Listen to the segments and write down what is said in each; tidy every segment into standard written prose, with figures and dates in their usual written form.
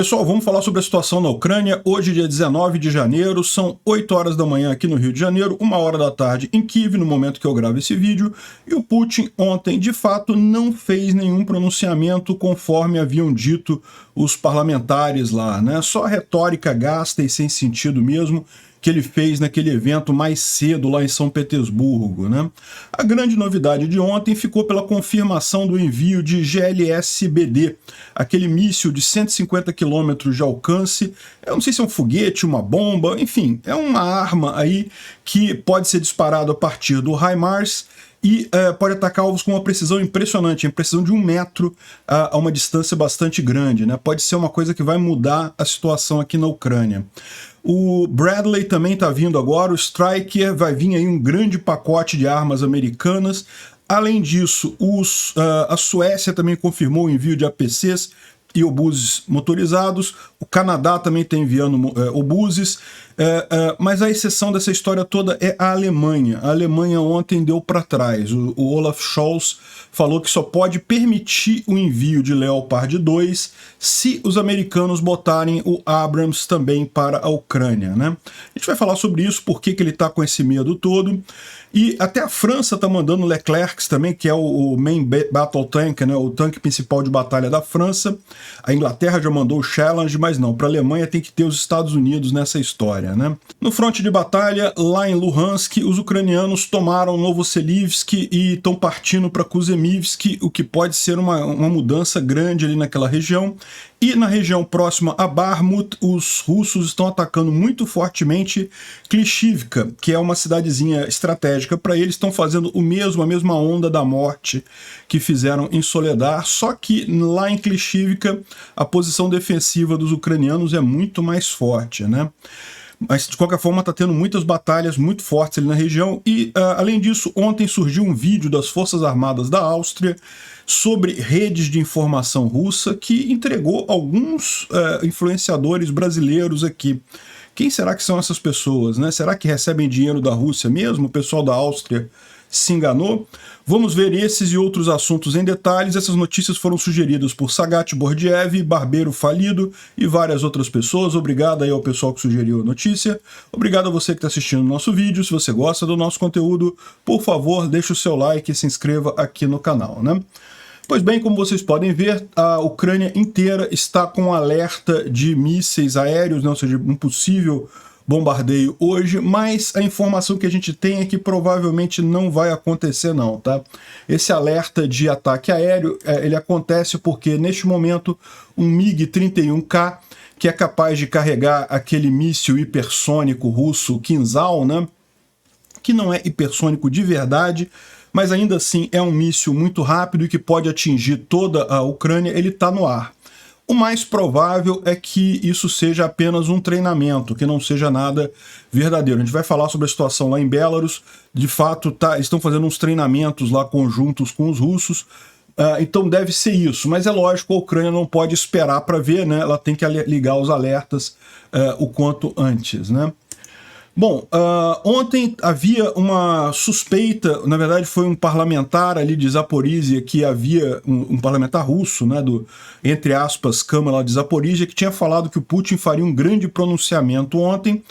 Pessoal, vamos falar sobre a situação na Ucrânia. Hoje, dia 19 de janeiro, são 8 horas da manhã aqui no Rio de Janeiro, 1 hora da tarde em Kiev, no momento que eu gravo esse vídeo. E o Putin ontem, de fato, não fez nenhum pronunciamento conforme haviam dito os parlamentares lá, né? Só retórica gasta e sem sentido mesmo, que ele fez naquele evento mais cedo lá em São Petersburgo, né? A grande novidade de ontem ficou pela confirmação do envio de GLSBD, aquele míssil de 150 quilômetros de alcance. Eu não sei se é um foguete, uma bomba, enfim, é uma arma aí que pode ser disparado a partir do HIMARS e pode atacar alvos com uma precisão impressionante, a precisão de 1 metro a uma distância bastante grande, né? Pode ser uma coisa que vai mudar a situação aqui na Ucrânia. O Bradley também está vindo agora, o Stryker, vai vir aí um grande pacote de armas americanas. Além disso, a Suécia também confirmou o envio de APCs e obuses motorizados, o Canadá também está enviando obuses, mas a exceção dessa história toda é a Alemanha. A Alemanha ontem deu para trás. O Olaf Scholz falou que só pode permitir o envio de Leopard 2 se os americanos botarem o Abrams também para a Ucrânia, né? A gente vai falar sobre isso, por que ele está com esse medo todo. E até a França está mandando Leclerc também, que é o Main Battle Tank, né, o tanque principal de batalha da França. A Inglaterra já mandou o Challenge, mas não, para a Alemanha tem que ter os Estados Unidos nessa história, né? No fronte de batalha, lá em Luhansk, os ucranianos tomaram Novoselivsk e estão partindo para Kuzemivsk, o que pode ser uma mudança grande ali naquela região. E na região próxima a Bakhmut, os russos estão atacando muito fortemente Klishivka, que é uma cidadezinha estratégica para eles, estão fazendo a mesma onda da morte que fizeram em Soledar, só que lá em Klishivka a posição defensiva dos ucranianos é muito mais forte, né? Mas, de qualquer forma, está tendo muitas batalhas muito fortes ali na região. E, além disso, ontem surgiu um vídeo das Forças Armadas da Áustria sobre redes de informação russa que entregou alguns influenciadores brasileiros aqui. Quem será que são essas pessoas, né? Será que recebem dinheiro da Rússia mesmo? O pessoal da Áustria se enganou? Vamos ver esses e outros assuntos em detalhes. Essas notícias foram sugeridas por Sagat Bordiev, Barbeiro Falido e várias outras pessoas. Obrigado aí ao pessoal que sugeriu a notícia. Obrigado a você que está assistindo o nosso vídeo. Se você gosta do nosso conteúdo, por favor, deixe o seu like e se inscreva aqui no canal, né? Pois bem, como vocês podem ver, a Ucrânia inteira está com alerta de mísseis aéreos, né? Ou seja, um possível bombardeio hoje, mas a informação que a gente tem é que provavelmente não vai acontecer não, tá? Esse alerta de ataque aéreo, ele acontece porque neste momento um MiG-31K, que é capaz de carregar aquele míssil hipersônico russo Kinzhal, né? Que não é hipersônico de verdade, mas ainda assim é um míssil muito rápido e que pode atingir toda a Ucrânia, ele está no ar. O mais provável é que isso seja apenas um treinamento, que não seja nada verdadeiro. A gente vai falar sobre a situação lá em Belarus. De fato, estão fazendo uns treinamentos lá conjuntos com os russos, então deve ser isso. Mas é lógico, a Ucrânia não pode esperar para ver, né? Ela tem que ligar os alertas o quanto antes, né? Bom, ontem havia uma suspeita, na verdade foi um parlamentar ali de Zaporísia, que havia um parlamentar russo, né, entre aspas, Câmara de Zaporísia, que tinha falado que o Putin faria um grande pronunciamento ontem,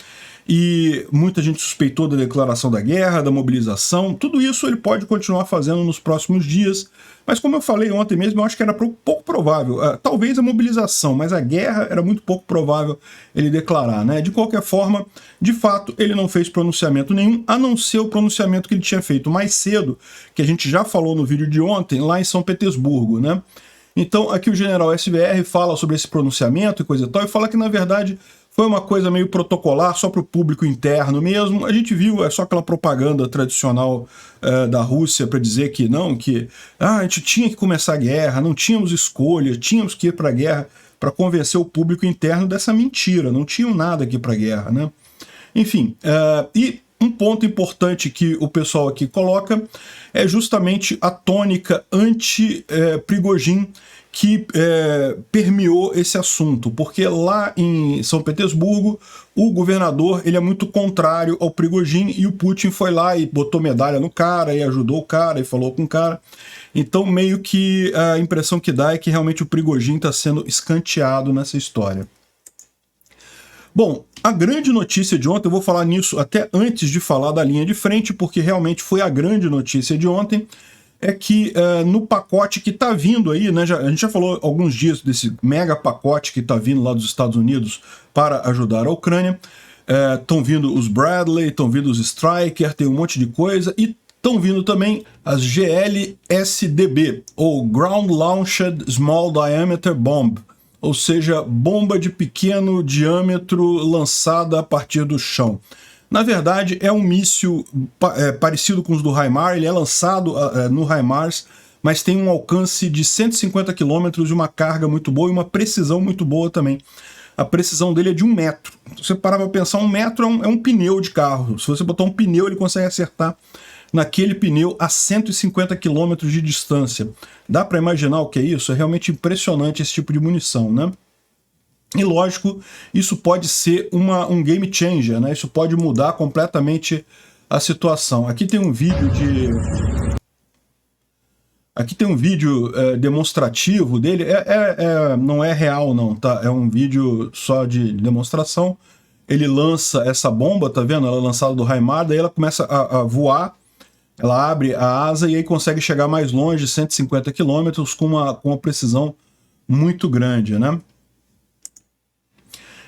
e muita gente suspeitou da declaração da guerra, da mobilização. Tudo isso ele pode continuar fazendo nos próximos dias, mas como eu falei ontem mesmo, eu acho que era pouco provável. Talvez a mobilização, mas a guerra era muito pouco provável ele declarar, né? De qualquer forma, de fato, ele não fez pronunciamento nenhum, a não ser o pronunciamento que ele tinha feito mais cedo, que a gente já falou no vídeo de ontem, lá em São Petersburgo, né? Então, aqui o general SVR fala sobre esse pronunciamento e coisa e tal, e fala que, na verdade, foi uma coisa meio protocolar, só para o público interno mesmo. A gente viu, é só aquela propaganda tradicional da Rússia para dizer que não, a gente tinha que começar a guerra, não tínhamos escolha, tínhamos que ir para a guerra para convencer o público interno dessa mentira, não tinham nada aqui para a guerra, né? Enfim, e um ponto importante que o pessoal aqui coloca é justamente a tônica anti-Prigozhin, que permeou esse assunto, porque lá em São Petersburgo o governador ele é muito contrário ao Prigozhin e o Putin foi lá e botou medalha no cara e ajudou o cara e falou com o cara. Então meio que a impressão que dá é que realmente o Prigozhin está sendo escanteado nessa história. Bom, a grande notícia de ontem, eu vou falar nisso até antes de falar da linha de frente, porque realmente foi a grande notícia de ontem, é que no pacote que está vindo aí, né, a gente já falou alguns dias desse mega pacote que está vindo lá dos Estados Unidos para ajudar a Ucrânia, estão vindo os Bradley, estão vindo os Striker, tem um monte de coisa, e estão vindo também as GLSDB, ou Ground Launched Small Diameter Bomb, ou seja, bomba de pequeno diâmetro lançada a partir do chão. Na verdade, é um míssil parecido com os do HIMARS, ele é lançado no HIMARS, mas tem um alcance de 150 km e uma carga muito boa e uma precisão muito boa também. A precisão dele é de 1 metro. Se você parar para pensar, 1 metro é um pneu de carro. Se você botar um pneu, ele consegue acertar naquele pneu a 150 km de distância. Dá para imaginar o que é isso? É realmente impressionante esse tipo de munição, né? E lógico, isso pode ser um game changer, né? Isso pode mudar completamente a situação. Aqui tem um vídeo demonstrativo dele. Não é real não, tá? É um vídeo só de demonstração. Ele lança essa bomba, tá vendo? Ela é lançada do HIMARS, daí ela começa a voar. Ela abre a asa e aí consegue chegar mais longe, 150 km, com uma precisão muito grande, né?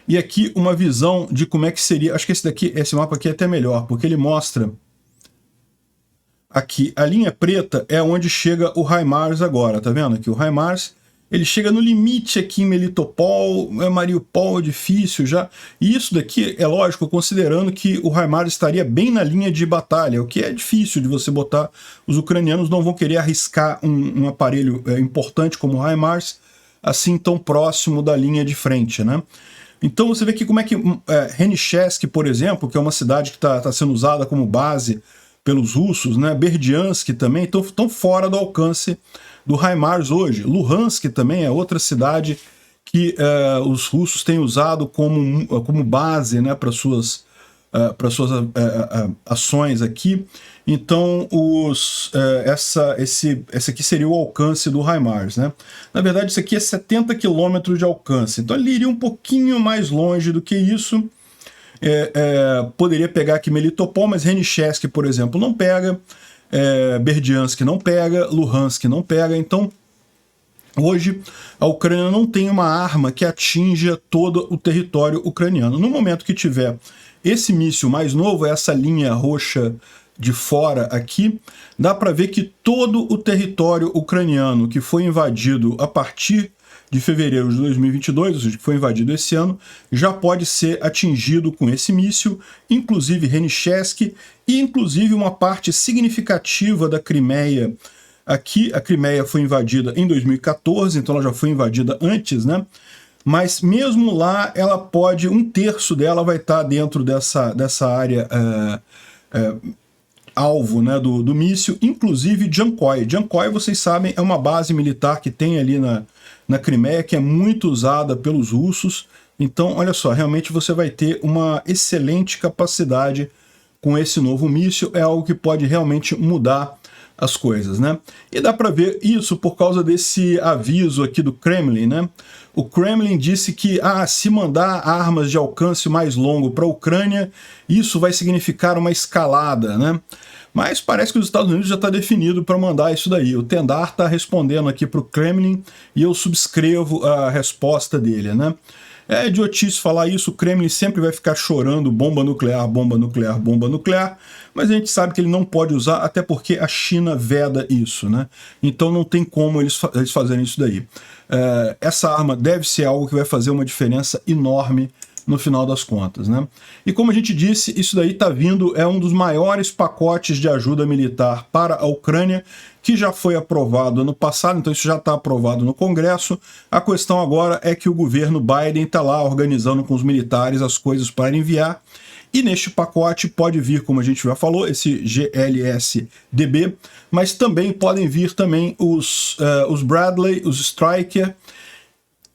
E aqui uma visão de como é que seria... Acho que esse mapa aqui é até melhor, porque ele mostra... Aqui, a linha preta é onde chega o HIMARS agora, tá vendo? Aqui o HIMARS, ele chega no limite aqui em Melitopol, Mariupol é difícil já. E isso daqui é lógico, considerando que o HIMARS estaria bem na linha de batalha, o que é difícil de você botar. Os ucranianos não vão querer arriscar um aparelho importante como o HIMARS, assim tão próximo da linha de frente, né? Então você vê aqui como é que Henichesk, por exemplo, que é uma cidade que está sendo usada como base pelos russos, né? Berdiansk também, estão fora do alcance do HIMARS hoje. Luhansk também é outra cidade que os russos têm usado como base, né, para suas ações aqui. Então esse aqui seria o alcance do HIMARS, né? Na verdade isso aqui é 70 km de alcance, então ele iria um pouquinho mais longe do que isso. Poderia pegar aqui Melitopol, mas Henichesk, por exemplo, não pega, Berdiansk não pega, Luhansk não pega. Então hoje a Ucrânia não tem uma arma que atinja todo o território ucraniano. No momento que tiver esse míssil mais novo, essa linha roxa de fora aqui, dá para ver que todo o território ucraniano que foi invadido a partir de fevereiro de 2022, ou seja, que foi invadido esse ano, já pode ser atingido com esse míssil, inclusive Henichesk e inclusive uma parte significativa da Crimeia. Aqui a Crimeia foi invadida em 2014, então ela já foi invadida antes, né? Mas mesmo lá, ela pode, 1/3 dela vai estar dentro dessa área alvo, né, do míssil, inclusive Jankoy. Jankoy, vocês sabem, é uma base militar que tem ali na Crimeia, que é muito usada pelos russos. Então, olha só, realmente você vai ter uma excelente capacidade com esse novo míssil, é algo que pode realmente mudar as coisas, né? E dá para ver isso por causa desse aviso aqui do Kremlin, né? O Kremlin disse que se mandar armas de alcance mais longo para a Ucrânia, isso vai significar uma escalada, né? Mas parece que os Estados Unidos já está definido para mandar isso daí. O Tendar está respondendo aqui para o Kremlin e eu subscrevo a resposta dele, né? É idiotice falar isso, o Kremlin sempre vai ficar chorando bomba nuclear, bomba nuclear, bomba nuclear, mas a gente sabe que ele não pode usar, até porque a China veda isso, né? Então não tem como eles fazerem isso daí. Essa arma deve ser algo que vai fazer uma diferença enorme no final das contas, né? E como a gente disse, isso daí está vindo, é um dos maiores pacotes de ajuda militar para a Ucrânia, que já foi aprovado ano passado, então isso já está aprovado no Congresso. A questão agora é que o governo Biden está lá organizando com os militares as coisas para enviar, e neste pacote pode vir, como a gente já falou, esse GLSDB, mas também podem vir também os Bradley, os Stryker.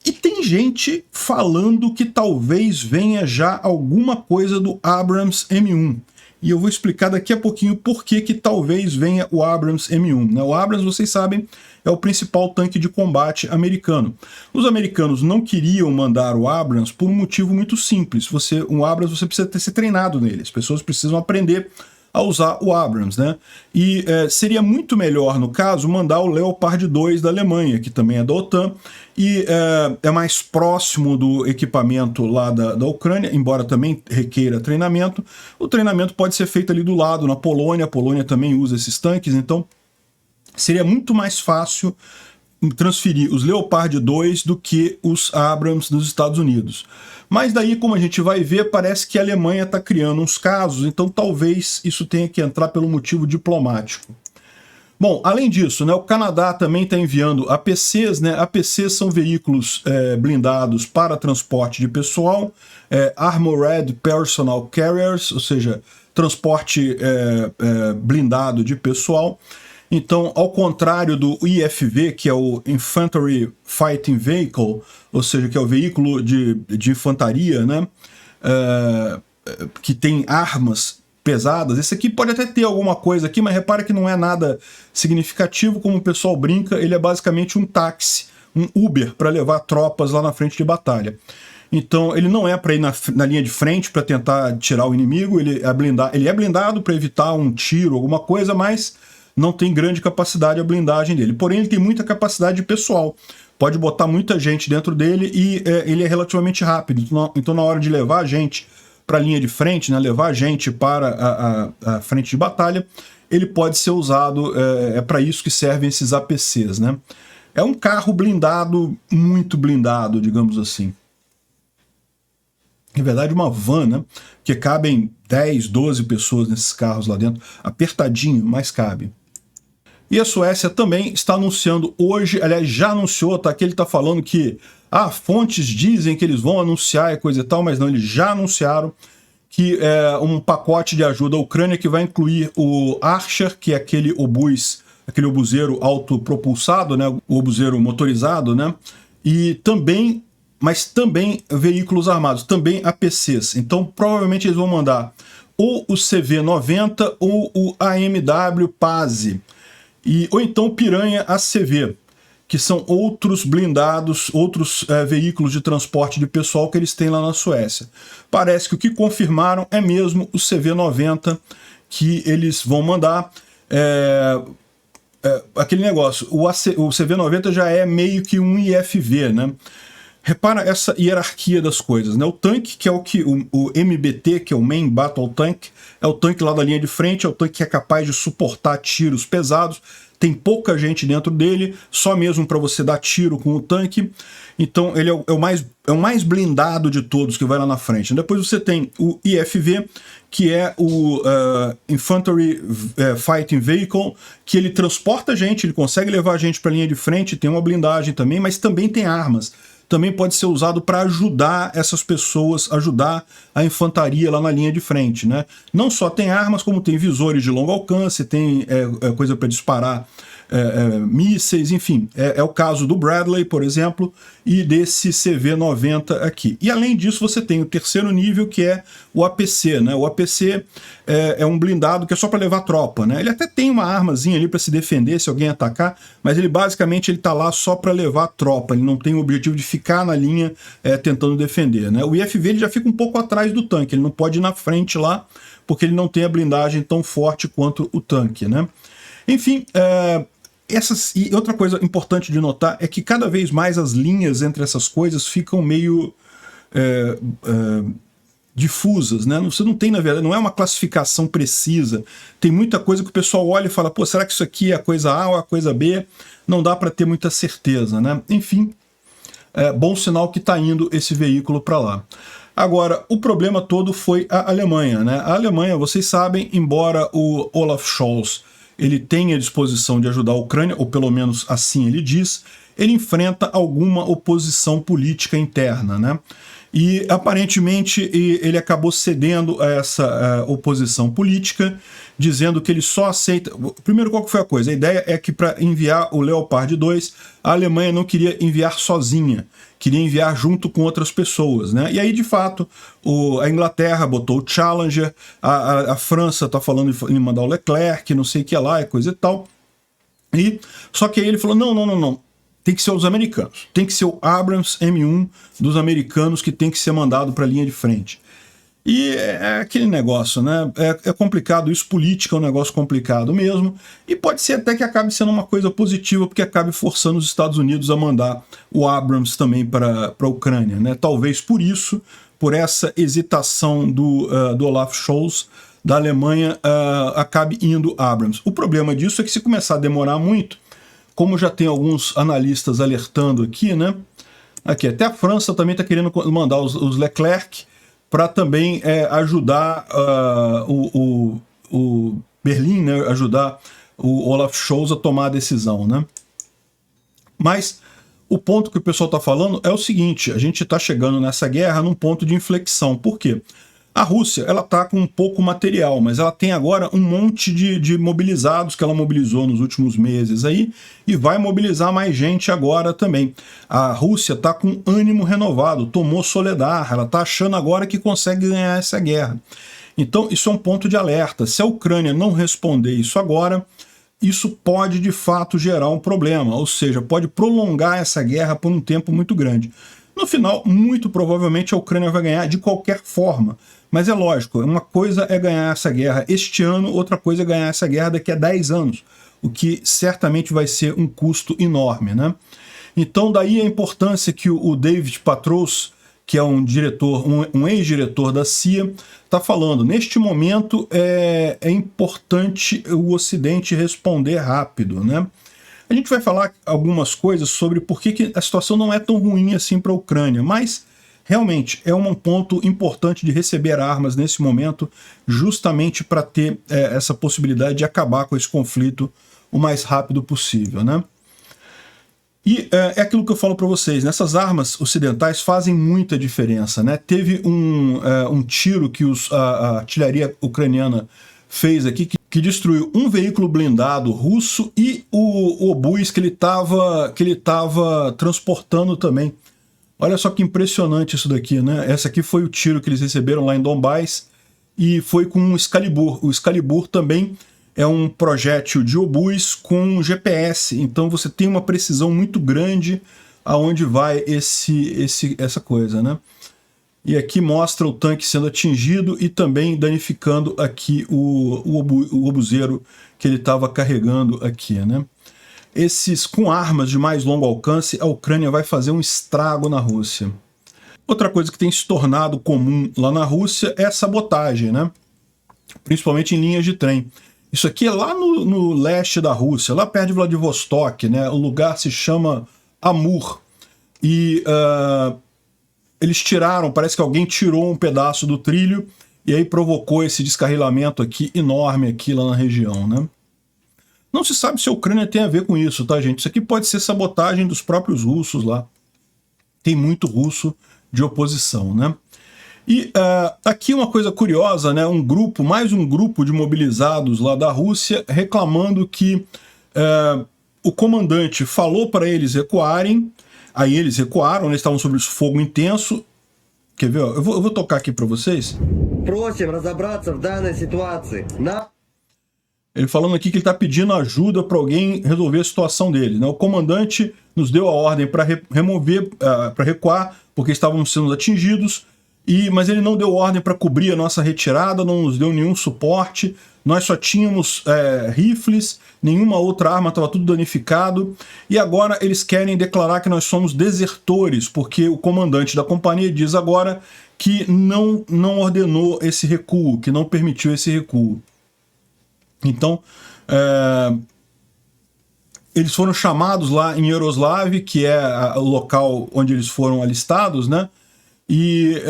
E tem gente falando que talvez venha já alguma coisa do Abrams M1. E eu vou explicar daqui a pouquinho por que talvez venha o Abrams M1. Né? O Abrams, vocês sabem, é o principal tanque de combate americano. Os americanos não queriam mandar o Abrams por um motivo muito simples. Um Abrams você precisa ter se treinado nele. As pessoas precisam aprender a usar o Abrams, né? E seria muito melhor, no caso, mandar o Leopard 2 da Alemanha, que também é da OTAN, e é mais próximo do equipamento lá da Ucrânia, embora também requeira treinamento. O treinamento pode ser feito ali do lado, na Polônia. A Polônia também usa esses tanques, então seria muito mais fácil transferir os Leopard 2 do que os Abrams dos Estados Unidos. Mas daí, como a gente vai ver, parece que a Alemanha está criando uns casos, então talvez isso tenha que entrar pelo motivo diplomático. Bom, além disso, né, o Canadá também está enviando APCs, né? APCs são veículos blindados para transporte de pessoal, Armored Personnel Carriers, ou seja, transporte blindado de pessoal. Então, ao contrário do IFV, que é o Infantry Fighting Vehicle, ou seja, que é o veículo de infantaria, né, que tem armas pesadas, esse aqui pode até ter alguma coisa aqui, mas repara que não é nada significativo, como o pessoal brinca, ele é basicamente um táxi, um Uber para levar tropas lá na frente de batalha. Então, ele não é para ir na linha de frente para tentar tirar o inimigo, ele é blindado para evitar um tiro, alguma coisa, mas não tem grande capacidade a blindagem dele. Porém, ele tem muita capacidade pessoal. Pode botar muita gente dentro dele e ele é relativamente rápido. Então, na hora de levar a gente para a linha de frente, né, levar a gente para a frente de batalha, ele pode ser usado, é para isso que servem esses APCs, né? É um carro blindado, muito blindado, digamos assim. Na verdade, uma van, né? Que cabem 10, 12 pessoas nesses carros lá dentro. Apertadinho, mas cabe. E a Suécia também está anunciando hoje, aliás, já anunciou, tá? Que ele está falando que fontes dizem que eles vão anunciar e coisa e tal, mas não, eles já anunciaram que é um pacote de ajuda à Ucrânia que vai incluir o Archer, que é aquele obuseiro autopropulsado, né? O obuseiro motorizado, né? E também, mas também veículos armados, também APCs. Então, provavelmente eles vão mandar ou o CV-90 ou o AMW Paz, ou então o Piranha ACV, que são outros blindados, outros veículos de transporte de pessoal que eles têm lá na Suécia. Parece que o que confirmaram é mesmo o CV-90 que eles vão mandar. Aquele negócio, o CV-90 já é meio que um IFV, né? Repara essa hierarquia das coisas, né? O tanque, que é o MBT, que é o Main Battle Tank, é o tanque lá da linha de frente, é o tanque que é capaz de suportar tiros pesados, tem pouca gente dentro dele, só mesmo para você dar tiro com o tanque. Então ele é o mais blindado de todos que vai lá na frente. Depois você tem o IFV, que é o Infantry Fighting Vehicle, que ele transporta gente, ele consegue levar a gente para a linha de frente, tem uma blindagem também, mas também tem armas. Também pode ser usado para ajudar essas pessoas, ajudar a infantaria lá na linha de frente, né? Não só tem armas, como tem visores de longo alcance, tem coisa para disparar mísseis, enfim. É o caso do Bradley, por exemplo, e desse CV-90 aqui. E além disso, você tem o terceiro nível, que é o APC, né? O APC é um blindado que é só para levar tropa, né? Ele até tem uma armazinha ali para se defender se alguém atacar, mas ele basicamente tá lá só para levar tropa, ele não tem o objetivo de ficar na linha tentando defender, né? O IFV ele já fica um pouco atrás do tanque, ele não pode ir na frente lá, porque ele não tem a blindagem tão forte quanto o tanque, né? Enfim, e outra coisa importante de notar é que cada vez mais as linhas entre essas coisas ficam meio difusas, né? Você não tem, na verdade, não é uma classificação precisa. Tem muita coisa que o pessoal olha e fala, pô, será que isso aqui é a coisa A ou a coisa B? Não dá para ter muita certeza, né? Enfim, bom sinal que está indo esse veículo para lá. Agora, o problema todo foi a Alemanha, né? A Alemanha, vocês sabem, embora o Olaf Scholz ele tenha disposição de ajudar a Ucrânia, ou pelo menos assim ele diz, ele enfrenta alguma oposição política interna, né? E aparentemente ele acabou cedendo a essa oposição política, dizendo que ele só aceita... Primeiro, qual que foi a coisa? A ideia é que para enviar o Leopard 2, a Alemanha não queria enviar sozinha, queria enviar junto com outras pessoas, né? E aí, de fato, a Inglaterra botou o Challenger, a França está falando em mandar o Leclerc, não sei o que lá, e coisa e tal. Só que aí ele falou, não. Tem que ser os americanos. Tem que ser o Abrams M1 dos americanos que tem que ser mandado para a linha de frente. E é aquele negócio, né? É complicado, isso política é um negócio complicado mesmo, e pode ser até que acabe sendo uma coisa positiva, porque acabe forçando os Estados Unidos a mandar o Abrams também para a Ucrânia, né? Talvez por isso, por essa hesitação do Olaf Scholz, da Alemanha, acabe indo Abrams. O problema disso é que se começar a demorar muito, como já tem alguns analistas alertando aqui, né? Aqui, até a França também está querendo mandar os Leclerc para também ajudar o Berlim, né? Ajudar o Olaf Scholz a tomar a decisão, né? Mas o ponto que o pessoal está falando é o seguinte, a gente está chegando nessa guerra num ponto de inflexão. Por quê? A Rússia, ela está com pouco material, mas ela tem agora um monte de mobilizados que ela mobilizou nos últimos meses aí e vai mobilizar mais gente agora também. A Rússia está com ânimo renovado, tomou Soledar, ela está achando agora que consegue ganhar essa guerra. Então isso é um ponto de alerta. Se a Ucrânia não responder isso agora, isso pode de fato gerar um problema, ou seja, pode prolongar essa guerra por um tempo muito grande. No final, muito provavelmente a Ucrânia vai ganhar de qualquer forma. Mas é lógico, uma coisa é ganhar essa guerra este ano, outra coisa é ganhar essa guerra daqui a 10 anos, o que certamente vai ser um custo enorme, né? Então daí a importância que o David Petraeus, que é um diretor, um ex-diretor da CIA, está falando. Neste momento é importante o Ocidente responder rápido, né? A gente vai falar algumas coisas sobre por que a situação não é tão ruim assim para a Ucrânia, mas realmente é um ponto importante de receber armas nesse momento, justamente para ter essa possibilidade de acabar com esse conflito o mais rápido possível, né? E é aquilo que eu falo para vocês, nessas armas ocidentais fazem muita diferença, né? Teve um tiro que a artilharia ucraniana fez aqui, que destruiu um veículo blindado russo e o obus que ele estava transportando também. Olha só que impressionante isso daqui, né? Essa aqui foi o tiro que eles receberam lá em Donbás e foi com um Excalibur. O Excalibur também é um projétil de obus com GPS, então você tem uma precisão muito grande aonde vai essa coisa, né? E aqui mostra o tanque sendo atingido e também danificando aqui o obuseiro que ele estava carregando aqui, né? Com armas de mais longo alcance, a Ucrânia vai fazer um estrago na Rússia. Outra coisa que tem se tornado comum lá na Rússia é a sabotagem, né? Principalmente em linhas de trem. Isso aqui é lá no leste da Rússia, lá perto de Vladivostok, né? O lugar se chama Amur. E eles tiraram, parece que alguém tirou um pedaço do trilho e aí provocou esse descarrilamento aqui enorme aqui lá na região, né? Não se sabe se a Ucrânia tem a ver com isso, tá, gente? Isso aqui pode ser sabotagem dos próprios russos lá. Tem muito russo de oposição, né? E aqui uma coisa curiosa, né? Mais um grupo de mobilizados lá da Rússia reclamando que o comandante falou para eles recuarem, aí eles recuaram, eles estavam sob fogo intenso. Quer ver? Eu vou tocar aqui para vocês. Просим разобраться в данной ситуации. Ele falando aqui que ele está pedindo ajuda para alguém resolver a situação dele, né? O comandante nos deu a ordem para para recuar, porque estávamos sendo atingidos, mas ele não deu ordem para cobrir a nossa retirada, não nos deu nenhum suporte, nós só tínhamos rifles, nenhuma outra arma, estava tudo danificado, e agora eles querem declarar que nós somos desertores, porque o comandante da companhia diz agora que não ordenou esse recuo, que não permitiu esse recuo. Então, eles foram chamados lá em Yaroslav, que é o local onde eles foram alistados, né? e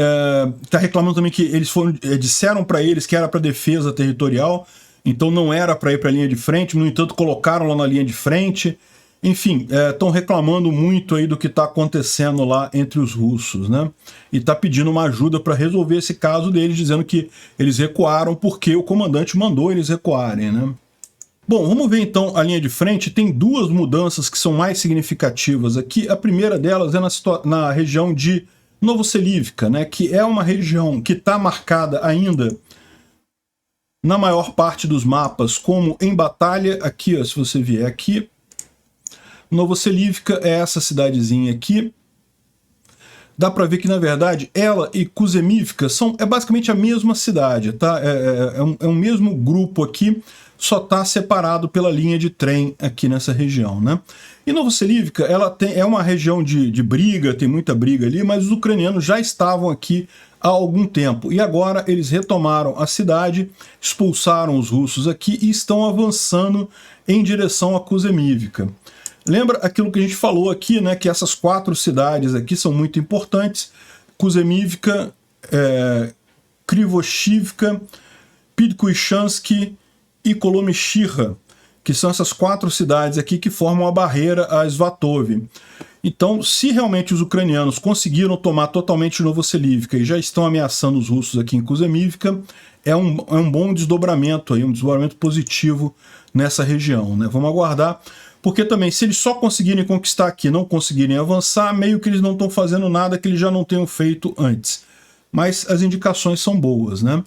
está reclamando também que eles disseram para eles que era para defesa territorial, então não era para ir para a linha de frente, no entanto colocaram lá na linha de frente. Enfim, estão reclamando muito aí do que está acontecendo lá entre os russos, né? E está pedindo uma ajuda para resolver esse caso deles, dizendo que eles recuaram porque o comandante mandou eles recuarem, né? Bom, vamos ver então a linha de frente. Tem duas mudanças que são mais significativas aqui. A primeira delas é na região de Novoselivka, né, que é uma região que está marcada ainda na maior parte dos mapas como em batalha. Aqui, ó, se você vier aqui, Novoselivka é essa cidadezinha aqui. Dá para ver que, na verdade, ela e Kuzemivka é basicamente a mesma cidade, tá? É um mesmo grupo aqui, só está separado pela linha de trem aqui nessa região, né? E Novoselivka, é uma região de briga, tem muita briga ali, mas os ucranianos já estavam aqui há algum tempo. E agora eles retomaram a cidade, expulsaram os russos aqui e estão avançando em direção a Kuzemivka. Lembra aquilo que a gente falou aqui, né? Que essas 4 cidades aqui são muito importantes. Kuzemivka, Krivoshivka, Pidkuishansky e Kolomyshchyra, que são essas 4 cidades aqui que formam a barreira a Svatov. Então, se realmente os ucranianos conseguiram tomar totalmente Novoselivka e já estão ameaçando os russos aqui em Kuzemivka, é um bom desdobramento, aí, um desdobramento positivo nessa região, né? Vamos aguardar, porque também, se eles só conseguirem conquistar aqui, não conseguirem avançar, meio que eles não estão fazendo nada que eles já não tenham feito antes. Mas as indicações são boas, né?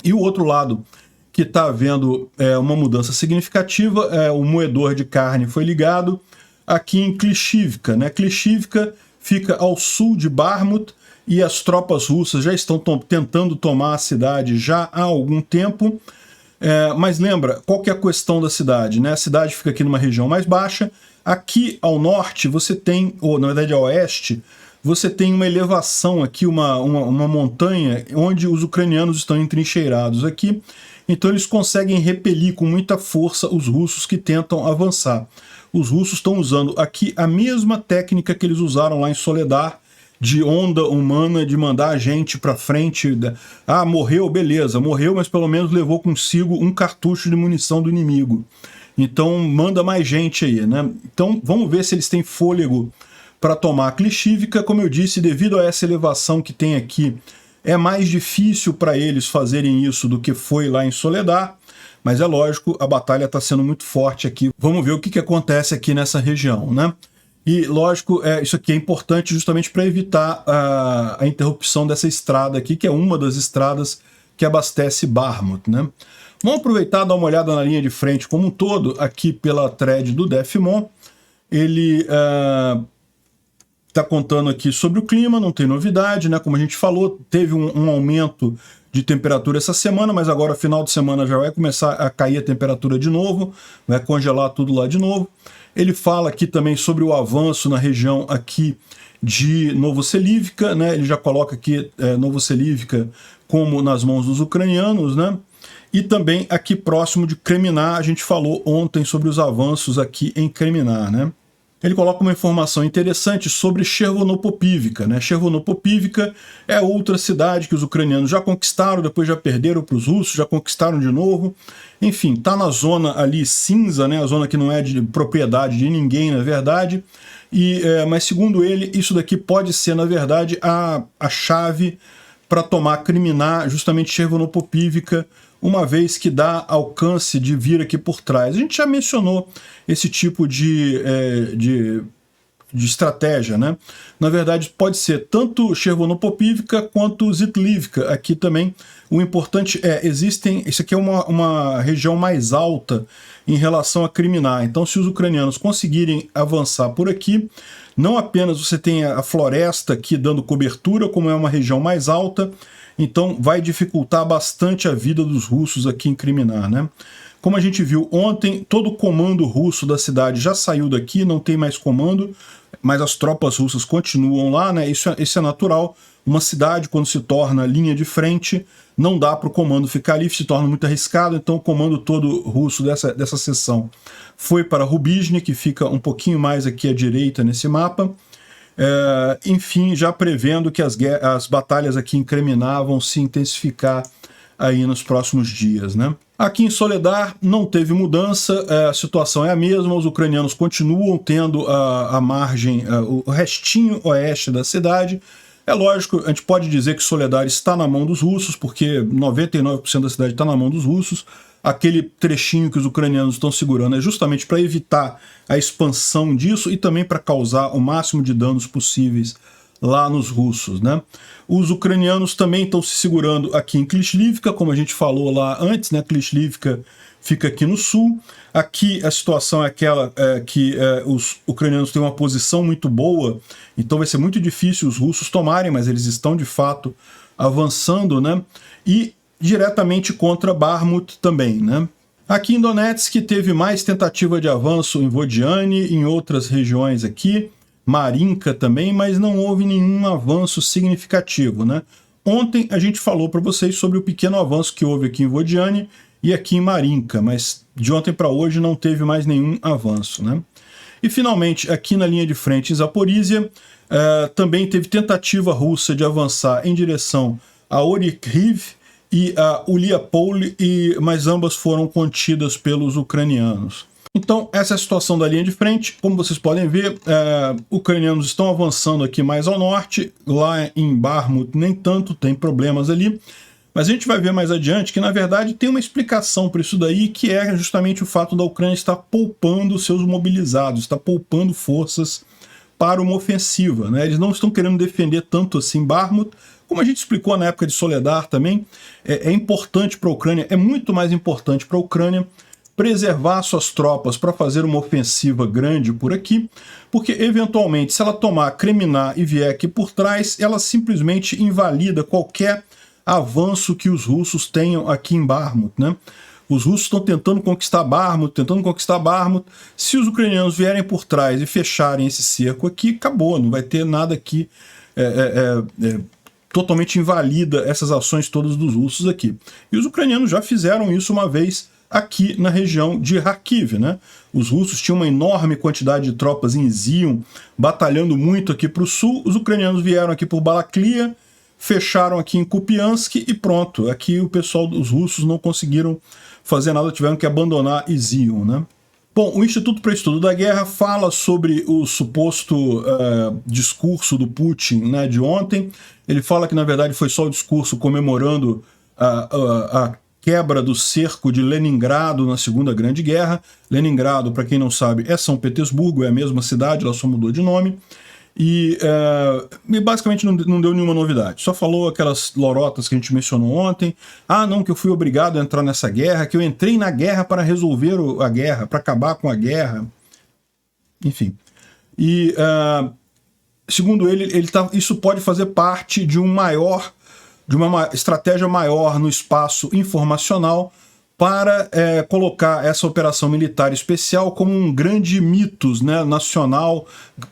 E o outro lado que está havendo uma mudança significativa, o moedor de carne foi ligado aqui em Klishivka, né? Klishivka fica ao sul de Bakhmut e as tropas russas já estão tentando tomar a cidade já há algum tempo. Mas lembra, qual que é a questão da cidade, né? A cidade fica aqui numa região mais baixa. Aqui ao norte você tem, ou na verdade ao oeste, você tem uma elevação aqui, uma montanha, onde os ucranianos estão entrincheirados aqui. Então eles conseguem repelir com muita força os russos que tentam avançar. Os russos estão usando aqui a mesma técnica que eles usaram lá em Soledar, de onda humana, de mandar a gente para frente. Ah, morreu, beleza, morreu, mas pelo menos levou consigo um cartucho de munição do inimigo. Então manda mais gente aí, né? Então vamos ver se eles têm fôlego para tomar a Klishivka. Como eu disse, devido a essa elevação que tem aqui, é mais difícil para eles fazerem isso do que foi lá em Soledar, mas é lógico, a batalha está sendo muito forte aqui. Vamos ver o que acontece aqui nessa região, né? E, lógico, isso aqui é importante justamente para evitar a interrupção dessa estrada aqui, que é uma das estradas que abastece Bakhmut, né? Vamos aproveitar e dar uma olhada na linha de frente como um todo, aqui pela thread do Defmon. Ele está contando aqui sobre o clima, não tem novidade, né? Como a gente falou, teve um aumento de temperatura essa semana, mas agora, final de semana, já vai começar a cair a temperatura de novo, vai congelar tudo lá de novo. Ele fala aqui também sobre o avanço na região aqui de Novoselivka, né? Ele já coloca aqui Novoselivka como nas mãos dos ucranianos, né? E também aqui próximo de Kreminá, a gente falou ontem sobre os avanços aqui em Kreminá, né? Ele coloca uma informação interessante sobre Chervonopopivka, né? Chervonopopivka é outra cidade que os ucranianos já conquistaram, depois já perderam para os russos, já conquistaram de novo. Enfim, está na zona ali cinza, né? A zona que não é de propriedade de ninguém, na verdade. Mas segundo ele, isso daqui pode ser, na verdade, a chave para tomar Kreminá, justamente Chervonopopivka, uma vez que dá alcance de vir aqui por trás. A gente já mencionou esse tipo de estratégia, né? Na verdade, pode ser tanto Chervonopopivka quanto Zitlivka. Aqui também o importante isso aqui é uma região mais alta em relação a Kreminá. Então, se os ucranianos conseguirem avançar por aqui, não apenas você tem a floresta aqui dando cobertura, como é uma região mais alta, então vai dificultar bastante a vida dos russos aqui em Kreminá, né? Como a gente viu ontem, todo o comando russo da cidade já saiu daqui, não tem mais comando, mas as tropas russas continuam lá, né? Isso é natural. Uma cidade, quando se torna linha de frente, não dá para o comando ficar ali, se torna muito arriscado, então o comando todo russo dessa seção foi para Rubizhny, que fica um pouquinho mais aqui à direita nesse mapa. enfim, já prevendo que as batalhas aqui em Kreminá vão se intensificar aí nos próximos dias, né? Aqui em Soledar não teve mudança, a situação é a mesma, os ucranianos continuam tendo a margem, o restinho oeste da cidade. É lógico, a gente pode dizer que Soledar está na mão dos russos, porque 99% da cidade está na mão dos russos. Aquele trechinho que os ucranianos estão segurando é justamente para evitar a expansão disso e também para causar o máximo de danos possíveis lá nos russos, né? Os ucranianos também estão se segurando aqui em Klishivka, como a gente falou lá antes, né? Klishivka fica aqui no sul. Aqui a situação é aquela que os ucranianos têm uma posição muito boa, então vai ser muito difícil os russos tomarem, mas eles estão de fato avançando, né? E diretamente contra Bakhmut também, né? Aqui em Donetsk teve mais tentativa de avanço em Vodiane, em outras regiões aqui, Marinka também, mas não houve nenhum avanço significativo, né? Ontem a gente falou para vocês sobre o pequeno avanço que houve aqui em Vodiane e aqui em Marinka, mas de ontem para hoje não teve mais nenhum avanço, né? E finalmente, aqui na linha de frente em Zaporizhia, também teve tentativa russa de avançar em direção a Orikhiv e a Uliapol, mas ambas foram contidas pelos ucranianos. Então, essa é a situação da linha de frente. Como vocês podem ver, ucranianos estão avançando aqui mais ao norte, lá em Bakhmut nem tanto, tem problemas ali. Mas a gente vai ver mais adiante que, na verdade, tem uma explicação para isso daí, que é justamente o fato da Ucrânia estar poupando seus mobilizados, está poupando forças para uma ofensiva, né? Eles não estão querendo defender tanto assim Bakhmut, como a gente explicou na época de Soledar também. É importante para a Ucrânia, é muito mais importante para a Ucrânia preservar suas tropas para fazer uma ofensiva grande por aqui, porque eventualmente, se ela tomar Kreminá e vier aqui por trás, ela simplesmente invalida qualquer avanço que os russos tenham aqui em Bakhmut, né? Os russos estão tentando conquistar Bakhmut, Se os ucranianos vierem por trás e fecharem esse cerco aqui, acabou, não vai ter nada aqui, totalmente invalida essas ações todas dos russos aqui. E os ucranianos já fizeram isso uma vez aqui na região de Kharkiv, né? Os russos tinham uma enorme quantidade de tropas em Zion, batalhando muito aqui para o sul. Os ucranianos vieram aqui por Balaklia, fecharam aqui em Kupiansk e pronto. Aqui o pessoal dos russos não conseguiram fazer nada, tiveram que abandonar Zion, né? Bom, o Instituto para Estudo da Guerra fala sobre o suposto discurso do Putin, né, de ontem. Ele fala que, na verdade, foi só o discurso comemorando a quebra do cerco de Leningrado na Segunda Grande Guerra. Leningrado, para quem não sabe, é São Petersburgo, é a mesma cidade, ela só mudou de nome. E basicamente não deu nenhuma novidade. Só falou aquelas lorotas que a gente mencionou ontem. Ah, não, que eu fui obrigado a entrar nessa guerra, que eu entrei na guerra para resolver a guerra, para acabar com a guerra. Enfim. E, segundo ele, isso pode fazer parte de uma estratégia maior no espaço informacional para colocar essa operação militar especial como um grande mitos, né, nacional,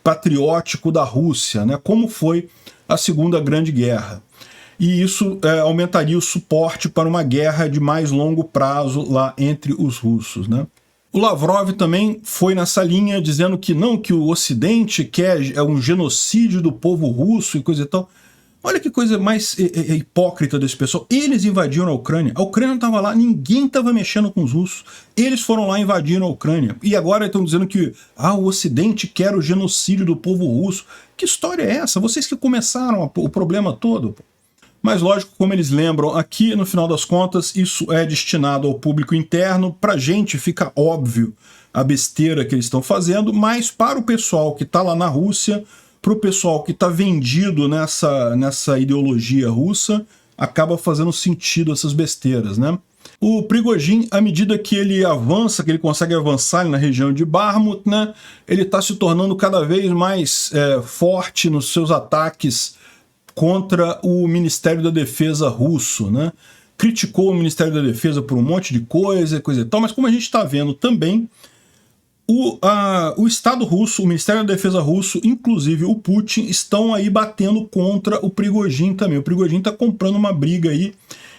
patriótico da Rússia, né, como foi a Segunda Grande Guerra. E isso aumentaria o suporte para uma guerra de mais longo prazo lá entre os russos, né. O Lavrov também foi nessa linha, dizendo que não, que o Ocidente quer um genocídio do povo russo e coisa e tal. Olha que coisa mais hipócrita desse pessoal. Eles invadiram a Ucrânia não estava lá, ninguém estava mexendo com os russos. Eles foram lá e invadiram a Ucrânia. E agora estão dizendo que o Ocidente quer o genocídio do povo russo. Que história é essa? Vocês que começaram o problema todo. Mas lógico, como eles lembram aqui, no final das contas, isso é destinado ao público interno. Pra gente fica óbvio a besteira que eles estão fazendo, mas para o pessoal que está lá na Rússia, para o pessoal que está vendido nessa ideologia russa, acaba fazendo sentido essas besteiras, né? O Prigozhin, à medida que ele avança, que ele consegue avançar na região de Bakhmut, né, ele está se tornando cada vez mais forte nos seus ataques contra o Ministério da Defesa russo, né? Criticou o Ministério da Defesa por um monte de coisa e tal, mas como a gente está vendo também, o Estado russo, o Ministério da Defesa russo, inclusive o Putin, estão aí batendo contra o Prigozhin também. O Prigozhin está comprando uma briga aí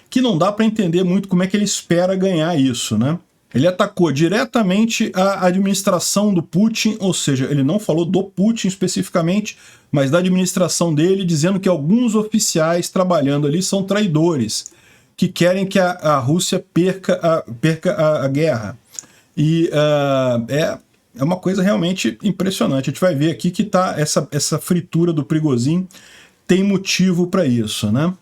que não dá para entender muito como é que ele espera ganhar isso, né? Ele atacou diretamente a administração do Putin, ou seja, ele não falou do Putin especificamente, mas da administração dele, dizendo que alguns oficiais trabalhando ali são traidores, que querem que a Rússia perca a guerra. E é uma coisa realmente impressionante. A gente vai ver aqui que tá essa fritura do Prigozhin tem motivo para isso, né?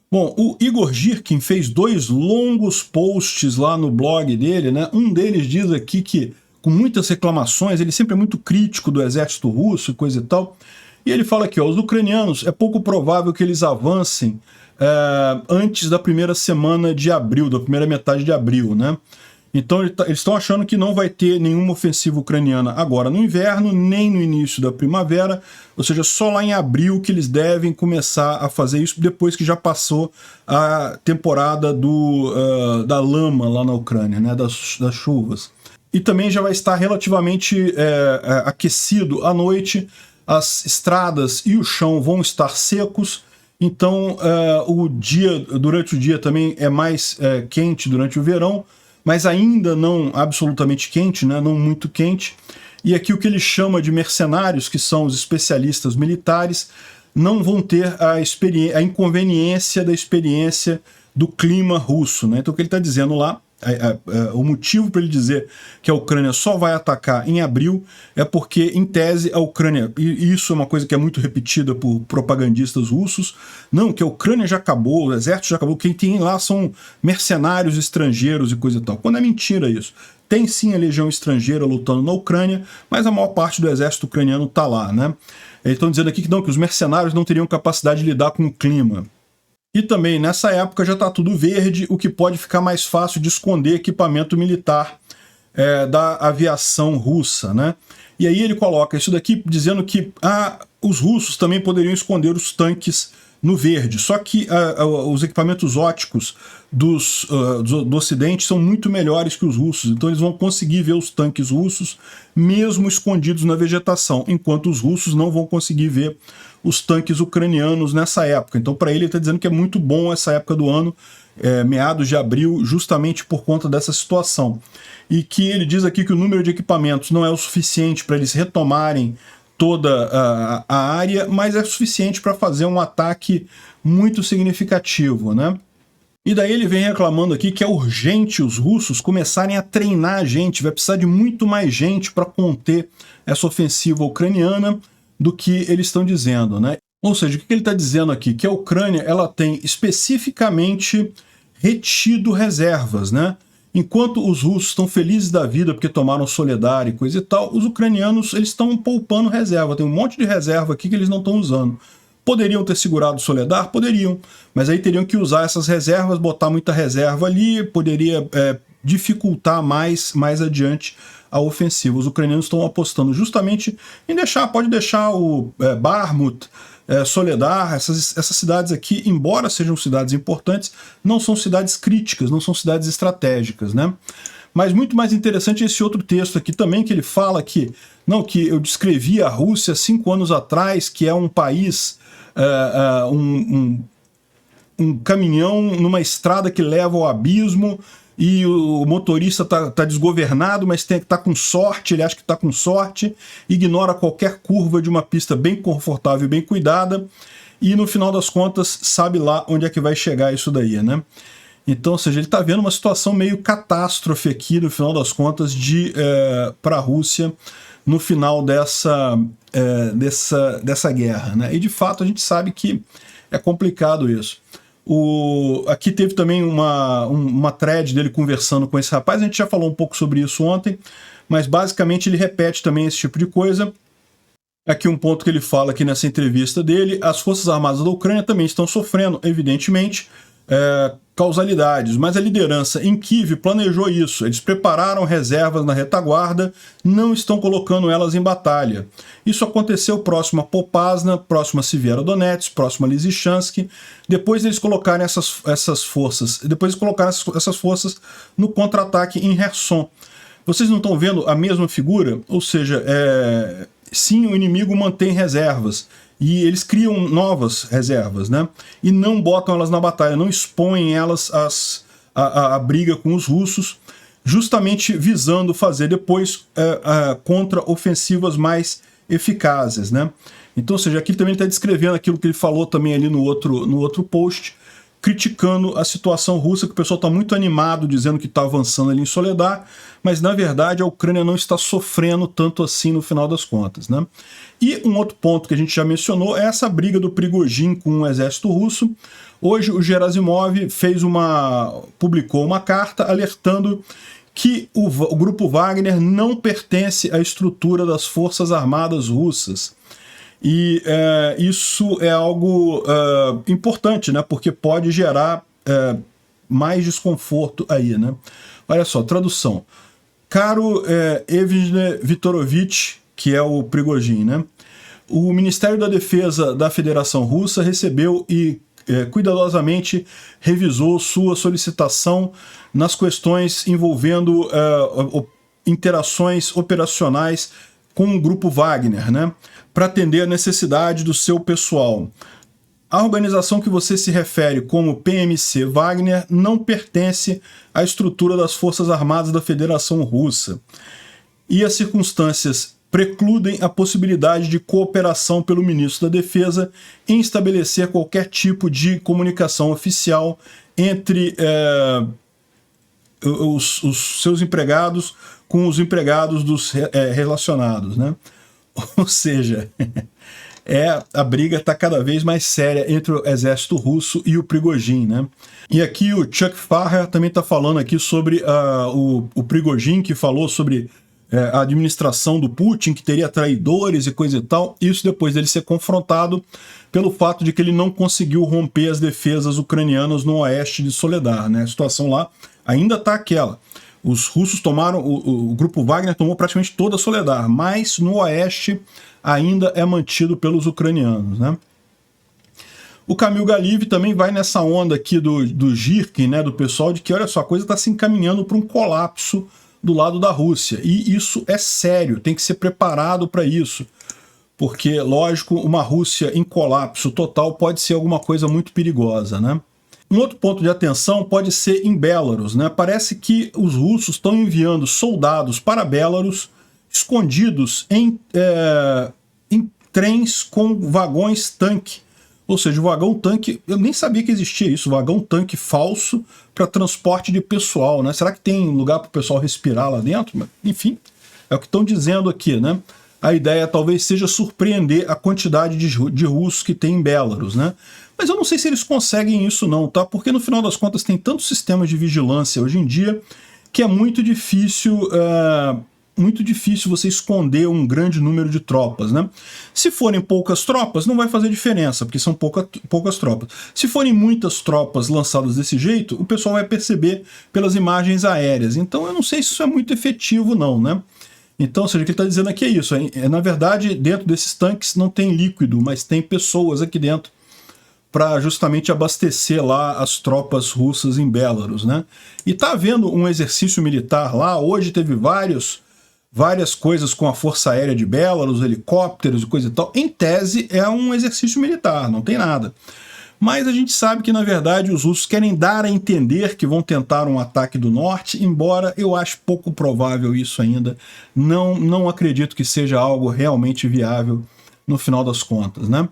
Bom, o Igor Girkin fez 2 longos posts lá no blog dele, né? Um deles diz aqui que, com muitas reclamações, ele sempre é muito crítico do exército russo e coisa e tal, e ele fala aqui, ó, os ucranianos, é pouco provável que eles avancem antes da primeira semana de abril, da primeira metade de abril, né? Então eles estão achando que não vai ter nenhuma ofensiva ucraniana agora no inverno, nem no início da primavera, ou seja, só lá em abril que eles devem começar a fazer isso, depois que já passou a temporada da lama lá na Ucrânia, né, das chuvas. E também já vai estar relativamente aquecido à noite, as estradas e o chão vão estar secos, então durante o dia também é mais quente durante o verão, mas ainda não absolutamente quente, né? Não muito quente. E aqui o que ele chama de mercenários, que são os especialistas militares, não vão ter a inconveniência da experiência do clima russo, né? Então o que ele está dizendo lá, o motivo para ele dizer que a Ucrânia só vai atacar em abril é porque, em tese, a Ucrânia, e isso é uma coisa que é muito repetida por propagandistas russos, não, que a Ucrânia já acabou, o exército já acabou, quem tem lá são mercenários estrangeiros e coisa e tal. Quando é mentira isso. Tem sim a legião estrangeira lutando na Ucrânia, mas a maior parte do exército ucraniano está lá, né? Eles estão dizendo aqui que não, que os mercenários não teriam capacidade de lidar com o clima. E também, nessa época, já está tudo verde, o que pode ficar mais fácil de esconder equipamento militar da aviação russa, né? E aí ele coloca isso daqui dizendo que os russos também poderiam esconder os tanques no verde, só que os equipamentos óticos do Ocidente são muito melhores que os russos, então eles vão conseguir ver os tanques russos mesmo escondidos na vegetação, enquanto os russos não vão conseguir ver os tanques ucranianos nessa época. Então para ele está dizendo que é muito bom essa época do ano, meados de abril, justamente por conta dessa situação. E que ele diz aqui que o número de equipamentos não é o suficiente para eles retomarem toda a área, mas é suficiente para fazer um ataque muito significativo, né? E daí ele vem reclamando aqui que é urgente os russos começarem a treinar a gente, vai precisar de muito mais gente para conter essa ofensiva ucraniana do que eles estão dizendo, né? Ou seja, o que ele está dizendo aqui? Que a Ucrânia ela tem especificamente retido reservas, né? Enquanto os russos estão felizes da vida porque tomaram Soledar e coisa e tal, os ucranianos eles estão poupando reserva. Tem um monte de reserva aqui que eles não estão usando. Poderiam ter segurado Soledar? Poderiam. Mas aí teriam que usar essas reservas, botar muita reserva ali, poderia dificultar mais adiante a ofensiva. Os ucranianos estão apostando justamente em pode deixar o Bakhmut, Soledar, essas cidades aqui, embora sejam cidades importantes, não são cidades críticas, não são cidades estratégicas, né? Mas muito mais interessante é esse outro texto aqui também, que ele fala que eu descrevi a Rússia 5 anos atrás, que é um país, um caminhão numa estrada que leva ao abismo, e o motorista tá desgovernado, mas tá com sorte, ele acha que tá com sorte, ignora qualquer curva de uma pista bem confortável e bem cuidada, e no final das contas sabe lá onde é que vai chegar isso daí, né? Então, ou seja, ele tá vendo uma situação meio catástrofe aqui, no final das contas, para a Rússia, no final dessa guerra, né? E de fato a gente sabe que é complicado isso. Aqui teve também uma thread dele conversando com esse rapaz, a gente já falou um pouco sobre isso ontem, mas basicamente ele repete também esse tipo de coisa. Aqui um ponto que ele fala aqui nessa entrevista dele: as Forças Armadas da Ucrânia também estão sofrendo, evidentemente, causalidades, mas a liderança em Kiev planejou isso, eles prepararam reservas na retaguarda, não estão colocando elas em batalha. Isso aconteceu próximo a Popasna, próximo a Severodonetsk, próximo a Lysychansk, depois eles colocaram essas forças no contra-ataque em Kherson. Vocês não estão vendo a mesma figura? Ou seja, sim, o inimigo mantém reservas, e eles criam novas reservas, né? E não botam elas na batalha, não expõem elas à briga com os russos, justamente visando fazer depois contra-ofensivas mais eficazes, né? Então, ou seja, aqui também está descrevendo aquilo que ele falou também ali no outro post, criticando a situação russa, que o pessoal está muito animado, dizendo que está avançando ali em Soledar, mas na verdade a Ucrânia não está sofrendo tanto assim no final das contas, né? E um outro ponto que a gente já mencionou é essa briga do Prigozhin com o exército russo. Hoje o Gerasimov publicou uma carta alertando que o grupo Wagner não pertence à estrutura das Forças Armadas Russas. E isso é algo importante, né? Porque pode gerar mais desconforto aí, né? Olha só, tradução. Caro Evgeny Viktorovich, que é o Prigozhin, né? O Ministério da Defesa da Federação Russa recebeu e cuidadosamente revisou sua solicitação nas questões envolvendo interações operacionais com o grupo Wagner, né, para atender a necessidade do seu pessoal. A organização que você se refere como PMC Wagner não pertence à estrutura das Forças Armadas da Federação Russa. E as circunstâncias precludem a possibilidade de cooperação pelo ministro da Defesa em estabelecer qualquer tipo de comunicação oficial entre os seus empregados com os empregados dos relacionados, né? Ou seja, a briga está cada vez mais séria entre o exército russo e o Prigozhin, né? E aqui o Chuck Farrer também está falando aqui sobre o Prigozhin, que falou sobre a administração do Putin, que teria traidores e coisa e tal, isso depois dele ser confrontado pelo fato de que ele não conseguiu romper as defesas ucranianas no oeste de Soledar, né? A situação lá ainda está aquela. Os russos tomaram, o grupo Wagner tomou praticamente toda a Soledar, mas no oeste ainda é mantido pelos ucranianos, né? O Kamil Galiv também vai nessa onda aqui do Girkin, né, do pessoal, de que, olha só, a coisa está se encaminhando para um colapso do lado da Rússia. E isso é sério, tem que ser preparado para isso. Porque, lógico, uma Rússia em colapso total pode ser alguma coisa muito perigosa, né? Um outro ponto de atenção pode ser em Belarus, né? Parece que os russos estão enviando soldados para Belarus escondidos em trens com vagões-tanque. Ou seja, o vagão-tanque, eu nem sabia que existia isso, vagão-tanque falso para transporte de pessoal, né? Será que tem lugar para o pessoal respirar lá dentro? Enfim, é o que estão dizendo aqui, né? A ideia talvez seja surpreender a quantidade de russos que tem em Belarus, né? Mas eu não sei se eles conseguem isso não, tá? Porque no final das contas tem tantos sistemas de vigilância hoje em dia que é muito difícil você esconder um grande número de tropas, né? Se forem poucas tropas, não vai fazer diferença, porque são poucas tropas. Se forem muitas tropas lançadas desse jeito, o pessoal vai perceber pelas imagens aéreas. Então eu não sei se isso é muito efetivo não, né? Então, ou seja, o que ele está dizendo aqui é isso. Na verdade, dentro desses tanques não tem líquido, mas tem pessoas aqui dentro para justamente abastecer lá as tropas russas em Belarus, né? E está havendo um exercício militar lá. Hoje teve várias coisas com a Força Aérea de Belarus, helicópteros e coisa e tal. Em tese, é um exercício militar, não tem nada. Mas a gente sabe que, na verdade, os russos querem dar a entender que vão tentar um ataque do norte, embora eu acho pouco provável isso ainda. Não acredito que seja algo realmente viável no final das contas, né?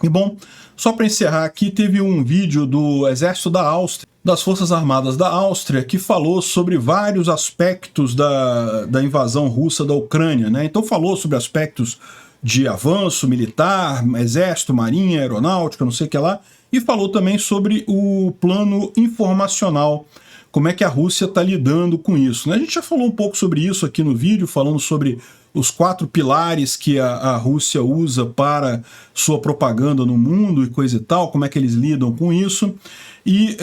E bom, só para encerrar aqui, teve um vídeo do Exército da Áustria, das Forças Armadas da Áustria, que falou sobre vários aspectos da invasão russa da Ucrânia, né? Então falou sobre aspectos de avanço militar, exército, marinha, aeronáutica, não sei o que lá, e falou também sobre o plano informacional, como é que a Rússia está lidando com isso, né? A gente já falou um pouco sobre isso aqui no vídeo, falando sobre os 4 pilares que a Rússia usa para sua propaganda no mundo e coisa e tal, como é que eles lidam com isso. E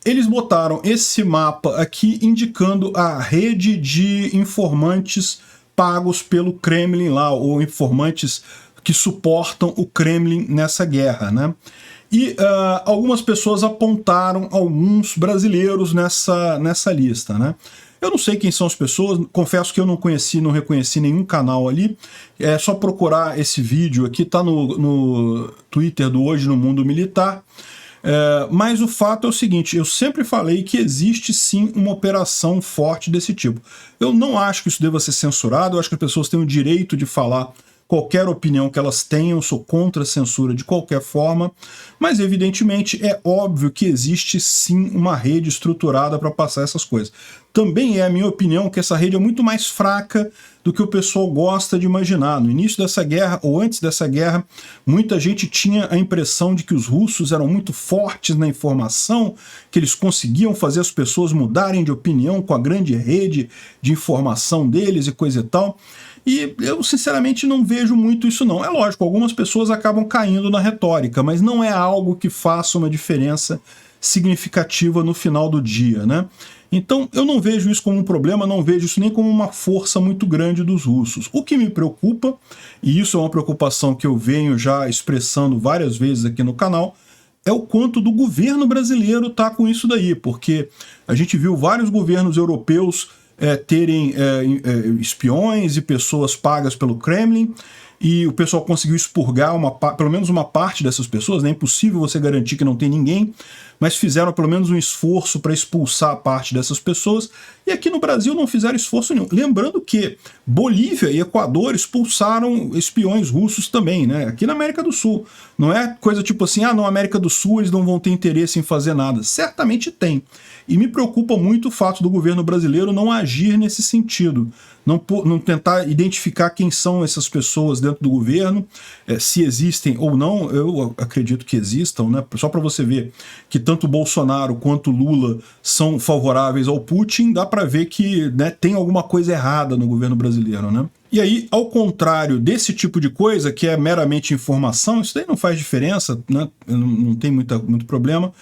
eles botaram esse mapa aqui indicando a rede de informantes pagos pelo Kremlin lá, ou informantes que suportam o Kremlin nessa guerra, né? E algumas pessoas apontaram alguns brasileiros nessa lista, né? Eu não sei quem são as pessoas, confesso que eu não reconheci nenhum canal ali. É só procurar esse vídeo aqui, tá no Twitter do Hoje no Mundo Militar. Mas o fato é o seguinte, eu sempre falei que existe sim uma operação forte desse tipo. Eu não acho que isso deva ser censurado, eu acho que as pessoas têm o direito de falar qualquer opinião que elas tenham, sou contra a censura de qualquer forma, mas evidentemente é óbvio que existe sim uma rede estruturada para passar essas coisas. Também é a minha opinião que essa rede é muito mais fraca do que o pessoal gosta de imaginar. No início dessa guerra, ou antes dessa guerra, muita gente tinha a impressão de que os russos eram muito fortes na informação, que eles conseguiam fazer as pessoas mudarem de opinião com a grande rede de informação deles e coisa e tal. E eu, sinceramente, não vejo muito isso não. É lógico, algumas pessoas acabam caindo na retórica, mas não é algo que faça uma diferença significativa no final do dia, né? Então, eu não vejo isso como um problema, não vejo isso nem como uma força muito grande dos russos. O que me preocupa, e isso é uma preocupação que eu venho já expressando várias vezes aqui no canal, é o quanto do governo brasileiro tá com isso daí, porque a gente viu vários governos europeus terem espiões e pessoas pagas pelo Kremlin, e o pessoal conseguiu expurgar pelo menos uma parte dessas pessoas, né? É impossível você garantir que não tem ninguém, mas fizeram pelo menos um esforço para expulsar a parte dessas pessoas, e aqui no Brasil não fizeram esforço nenhum. Lembrando que Bolívia e Equador expulsaram espiões russos também, né? Aqui na América do Sul. Não é coisa tipo assim, ah, na América do Sul eles não vão ter interesse em fazer nada. Certamente tem. E me preocupa muito o fato do governo brasileiro não agir nesse sentido, não tentar identificar quem são essas pessoas dentro do governo, se existem ou não. Eu acredito que existam, né? Só para você ver que tanto Bolsonaro quanto Lula são favoráveis ao Putin, dá para ver que, né, tem alguma coisa errada no governo brasileiro, né? E aí, ao contrário desse tipo de coisa, que é meramente informação, isso daí não faz diferença, né? Não tem muito problema.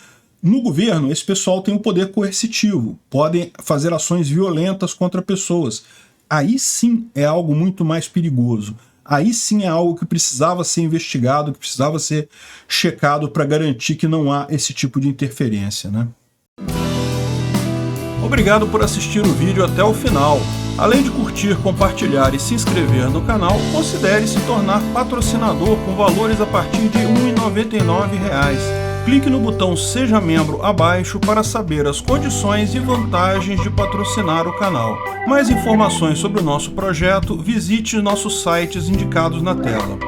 No governo, esse pessoal tem um poder coercitivo, podem fazer ações violentas contra pessoas. Aí sim é algo muito mais perigoso. Aí sim é algo que precisava ser investigado, que precisava ser checado para garantir que não há esse tipo de interferência, né? Obrigado por assistir o vídeo até o final. Além de curtir, compartilhar e se inscrever no canal, considere se tornar patrocinador com valores a partir de R$ 1,99. Clique no botão Seja Membro abaixo para saber as condições e vantagens de patrocinar o canal. Mais informações sobre o nosso projeto, visite nossos sites indicados na tela.